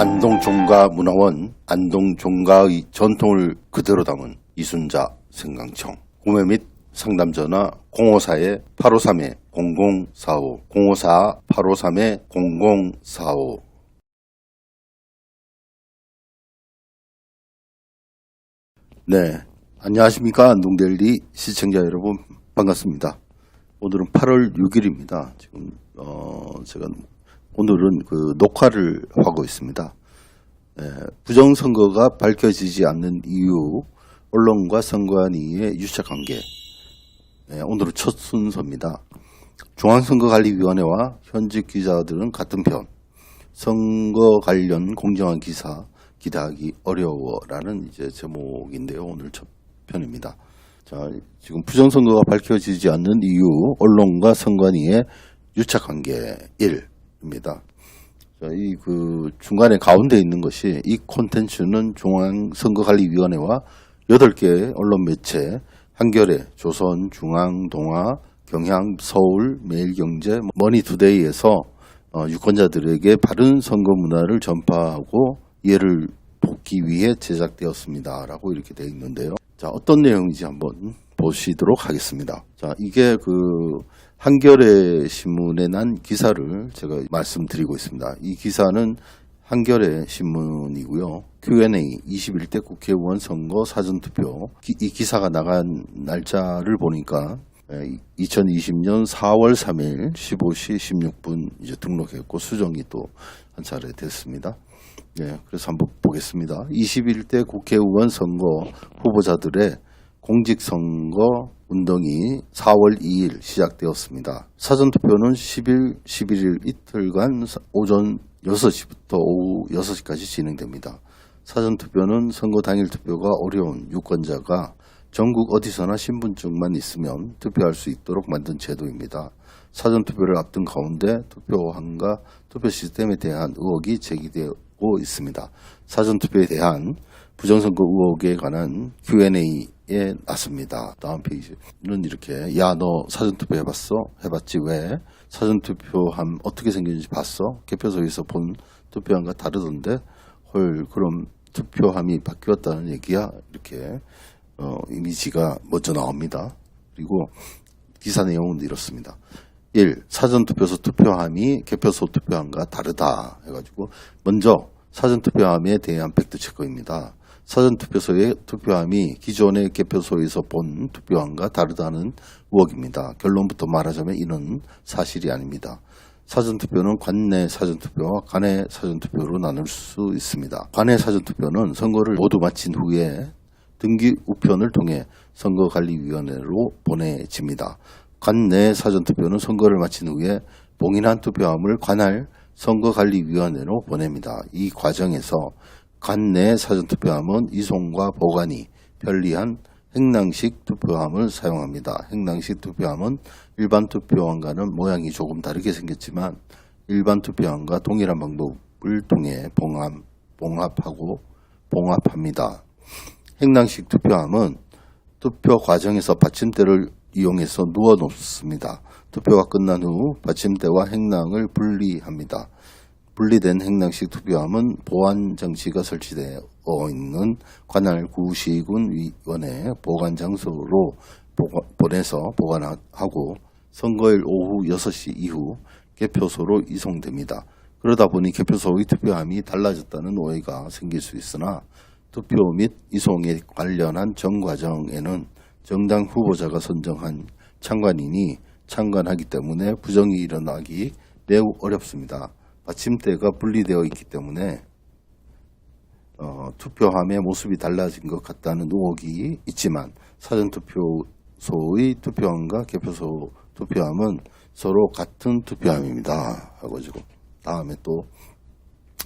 안동종가문화원 안동종가의 전통을 그대로 담은 이순자 생강청. 구매 및 상담 전화 054-853-0045 054-853-0045. 네, 안녕하십니까. 안동데일리 시청자 여러분, 반갑습니다. 오늘은 8월 6일입니다. 지금 제가 오늘은 녹화를 하고 있습니다. 부정선거가 밝혀지지 않는 이유, 언론과 선관위의 유착관계. 오늘은 첫 순서입니다. 중앙선거관리위원회와 현직 기자들은 같은 편. 선거 관련 공정한 기사 기대하기 어려워라는 이제 제목인데요. 오늘 첫 편입니다. 자, 지금 부정선거가 밝혀지지 않는 이유, 언론과 선관위의 유착관계 1입니다. 자, 중간에 가운데 있는 것이 이 콘텐츠는 중앙선거관리위원회와 8개 언론 매체, 한겨레, 조선, 중앙, 동아, 경향, 서울, 매일경제, 머니투데이에서 유권자들에게 바른 선거 문화를 전파하고 이해를 돕기 위해 제작되었습니다. 라고 이렇게 되어 있는데요. 자, 어떤 내용인지 한번 보시도록 하겠습니다. 자, 이게 한겨레 신문에 난 기사를 제가 말씀드리고 있습니다. 이 기사는 한겨레 신문이고요. Q&A 21대 국회의원 선거 사전투표. 이 기사가 나간 날짜를 보니까 2020년 4월 3일 15시 16분 이제 등록했고 수정이 또 한 차례 됐습니다. 네, 그래서 한번 보겠습니다. 21대 국회의원 선거 후보자들의 공직선거 운동이 4월 2일 시작되었습니다. 사전투표는 10일, 11일 이틀간 오전 6시부터 오후 6시까지 진행됩니다. 사전투표는 선거 당일 투표가 어려운 유권자가 전국 어디서나 신분증만 있으면 투표할 수 있도록 만든 제도입니다. 사전투표를 앞둔 가운데 투표함과 투표 시스템에 대한 의혹이 제기되고 있습니다. 사전투표에 대한 부정선거 의혹에 관한 Q&A에 났습니다. 다음 페이지는 이렇게, 야, 너 사전투표 해봤어? 해봤지? 왜? 사전투표함 어떻게 생겼는지 봤어? 개표소에서 본 투표함과 다르던데? 헐, 그럼 투표함이 바뀌었다는 얘기야? 이렇게 이미지가 먼저 나옵니다. 그리고 기사 내용은 이렇습니다. 1. 사전투표소 투표함이 개표소 투표함과 다르다 해가지고, 먼저 사전투표함에 대한 팩트체크입니다. 사전투표소의 투표함이 기존의 개표소에서 본 투표함과 다르다는 의혹입니다. 결론부터 말하자면 이는 사실이 아닙니다. 사전투표는 관내 사전투표와 간내 사전투표로 나눌 수 있습니다. 관내 사전투표는 선거를 모두 마친 후에 등기 우편을 통해 선거관리위원회로 보내집니다. 관내 사전투표는 선거를 마친 후에 봉인한 투표함을 관할 선거관리위원회로 보냅니다. 이 과정에서 관내 사전투표함은 이송과 보관이 편리한 행랑식 투표함을 사용합니다. 행랑식 투표함은 일반 투표함과는 모양이 조금 다르게 생겼지만 일반 투표함과 동일한 방법을 통해 봉합합니다. 행랑식 투표함은 투표 과정에서 받침대를 이용해서 누워 놓습니다. 투표가 끝난 후 받침대와 행랑을 분리합니다. 분리된 행랑식 투표함은 보안 장치가 설치되어 있는 관할 구시군위원회 보관 장소로 보내서 보관하고 선거일 오후 6시 이후 개표소로 이송됩니다. 그러다 보니 개표소의 투표함이 달라졌다는 오해가 생길 수 있으나 투표 및 이송에 관련한 전 과정에는 정당 후보자가 선정한 참관인이 참관하기 때문에 부정이 일어나기 매우 어렵습니다. 받침대가 분리되어 있기 때문에 투표함의 모습이 달라진 것 같다는 의혹이 있지만 사전투표소의 투표함과 개표소 투표함은 서로 같은 투표함입니다. 하고지고 다음에 또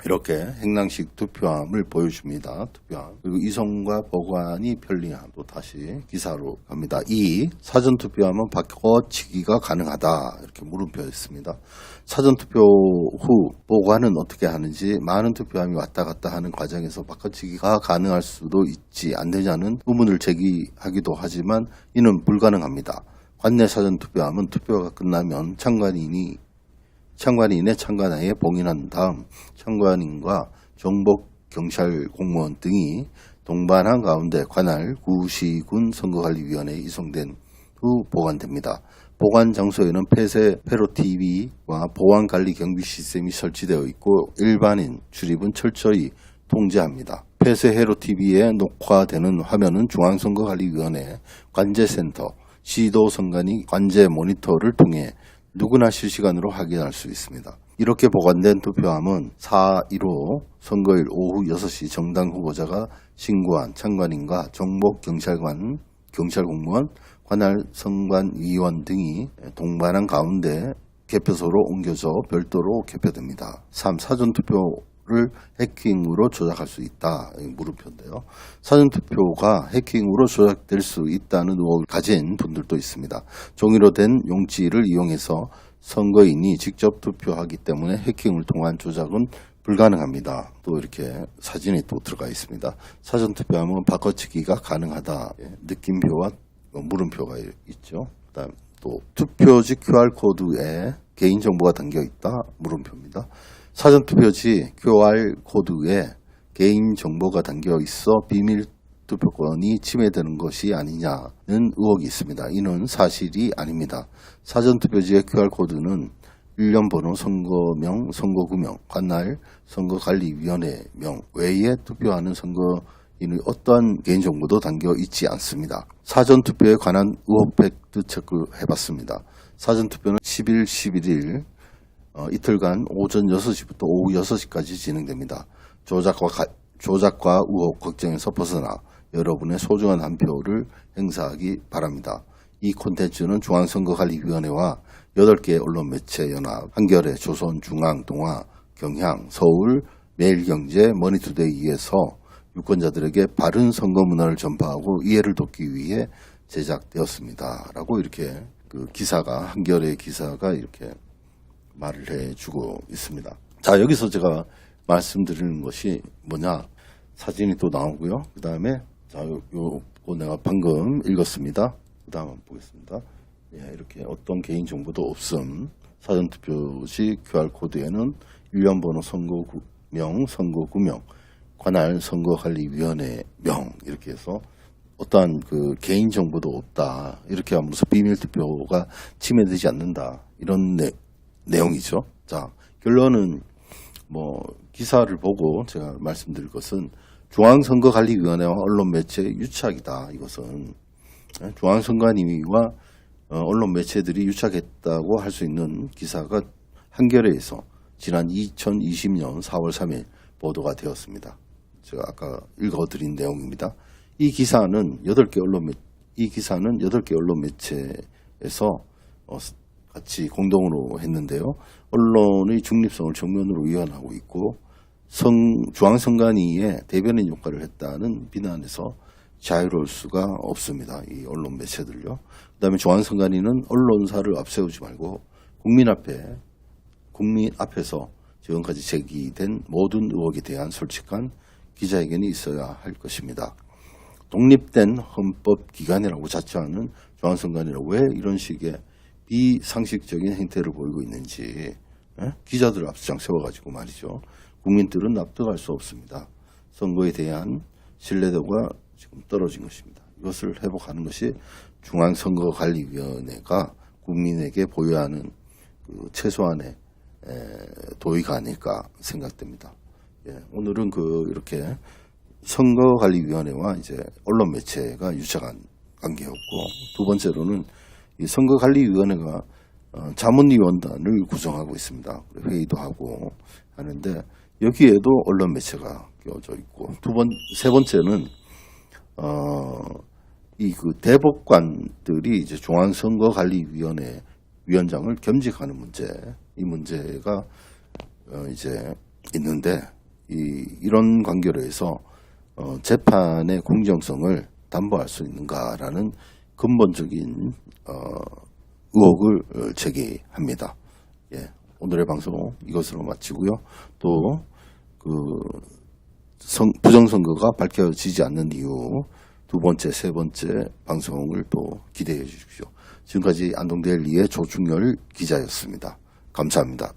이렇게 행랑식 투표함을 보여줍니다. 투표함. 그리고 이송과 보관이 편리함. 또 다시 기사로 갑니다. 2. 사전투표함은 바꿔치기가 가능하다. 이렇게 물음표 있습니다. 사전투표 후 보관은 어떻게 하는지, 많은 투표함이 왔다 갔다 하는 과정에서 바꿔치기가 가능할 수도 있지 않느냐는 의문을 제기하기도 하지만 이는 불가능합니다. 관내 사전투표함은 투표가 끝나면 참관인의 참관하에 봉인한 다음 참관인과 정복 경찰 공무원 등이 동반한 가운데 관할 구시군 선거관리위원회에 이송된 후 보관됩니다. 보관 장소에는 폐쇄 회로 TV와 보안관리 경비 시스템이 설치되어 있고 일반인 출입은 철저히 통제합니다. 폐쇄 회로 TV에 녹화되는 화면은 중앙선거관리위원회 관제센터, 시도선관위 관제 모니터를 통해 누구나 실시간으로 확인할 수 있습니다. 이렇게 보관된 투표함은 4.15 선거일 오후 6시 정당 후보자가 신고한 참관인과 정복 경찰관, 경찰공무원, 관할 선관위원 등이 동반한 가운데 개표소로 옮겨져 별도로 개표됩니다. 3. 사전투표를 해킹으로 조작할 수 있다. 물음표인데요. 사전투표가 해킹으로 조작될 수 있다는 의혹을 가진 분들도 있습니다. 종이로 된 용지를 이용해서 선거인이 직접 투표하기 때문에 해킹을 통한 조작은 불가능합니다. 또 이렇게 사진이 또 들어가 있습니다. 사전투표하면 바꿔치기가 가능하다. 느낌표와 물음표가 있죠. 그다음 또 투표지 QR코드에 개인정보가 담겨있다. 물음표입니다. 사전투표지 QR코드에 개인정보가 담겨있어 비밀 투표권이 침해되는 것이 아니냐는 의혹이 있습니다. 이는 사실이 아닙니다. 사전투표지의 QR코드는 일련번호, 선거명, 선거구명, 관할 선거관리위원회명 외에 투표하는 선거인의 어떠한 개인정보도 담겨 있지 않습니다. 사전투표에 관한 의혹 팩트체크를 해봤습니다. 사전투표는 10일, 11일 이틀간 오전 6시부터 오후 6시까지 진행됩니다. 조작과 의혹 걱정에서 벗어나 여러분의 소중한 한 표를 행사하기 바랍니다. 이 콘텐츠는 중앙선거관리위원회와 8개 언론매체연합, 한겨레, 조선, 중앙, 동아, 경향, 서울, 매일경제, 머니투데이에서 유권자들에게 바른 선거 문화를 전파하고 이해를 돕기 위해 제작되었습니다. 라고 이렇게 그 기사가, 한겨레 기사가 이렇게 말을 해주고 있습니다. 자, 여기서 제가 말씀드리는 것이 뭐냐. 사진이 또 나오고요. 그 다음에 자, 요거 내가 방금 읽었습니다. 그 다음 보겠습니다. 예, 이렇게 어떤 개인정보도 없음. 사전투표지 QR코드에는 일련번호, 선거명, 선거구명, 관할 선거관리위원회명 이렇게 해서 어떠한 그 개인정보도 없다. 이렇게 하면 무슨 비밀투표가 침해되지 않는다. 이런 내용이죠. 자, 결론은 뭐 기사를 보고 제가 말씀드릴 것은 중앙선거관리위원회와 언론매체의 유착이다. 이것은 중앙선관위와 언론매체들이 유착했다고 할 수 있는 기사가 한겨레에서 지난 2020년 4월 3일 보도가 되었습니다. 제가 아까 읽어드린 내용입니다. 이 기사는 8개 언론매체에서 같이 공동으로 했는데요. 언론의 중립성을 정면으로 위반하고 있고 중앙선관위의 대변인 역할을 했다는 비난에서 자유로울 수가 없습니다. 이 언론 매체들요. 그 다음에 중앙선관위는 언론사를 앞세우지 말고 국민 앞에서 지금까지 제기된 모든 의혹에 대한 솔직한 기자회견이 있어야 할 것입니다. 독립된 헌법기관이라고 자처하는 중앙선관위는 왜 이런 식의 비상식적인 행태를 보이고 있는지 기자들 앞장 세워가지고 말이죠. 국민들은 납득할 수 없습니다. 선거에 대한 신뢰도가 지금 떨어진 것입니다. 이것을 회복하는 것이 중앙선거관리위원회가 국민에게 보여야 하는 그 최소한의 도의가 아닐까 생각됩니다. 예, 오늘은 이렇게 선거관리위원회와 이제 언론 매체가 유착한 관계였고, 두 번째로는 이 선거관리위원회가 자문위원단을 구성하고 있습니다. 회의도 하고 하는데 여기에도 언론 매체가 껴져 있고, 세 번째는 그 대법관들이 이제 중앙선거관리위원회 위원장을 겸직하는 문제, 이 문제가 이제 있는데 이런 관계로 해서 재판의 공정성을 담보할 수 있는가라는 근본적인 의혹을 제기합니다. 예, 오늘의 방송 이것으로 마치고요. 또 부정선거가 밝혀지지 않는 이유 두 번째, 세 번째 방송을 또 기대해 주십시오. 지금까지 안동데일리의 조충렬 기자였습니다. 감사합니다.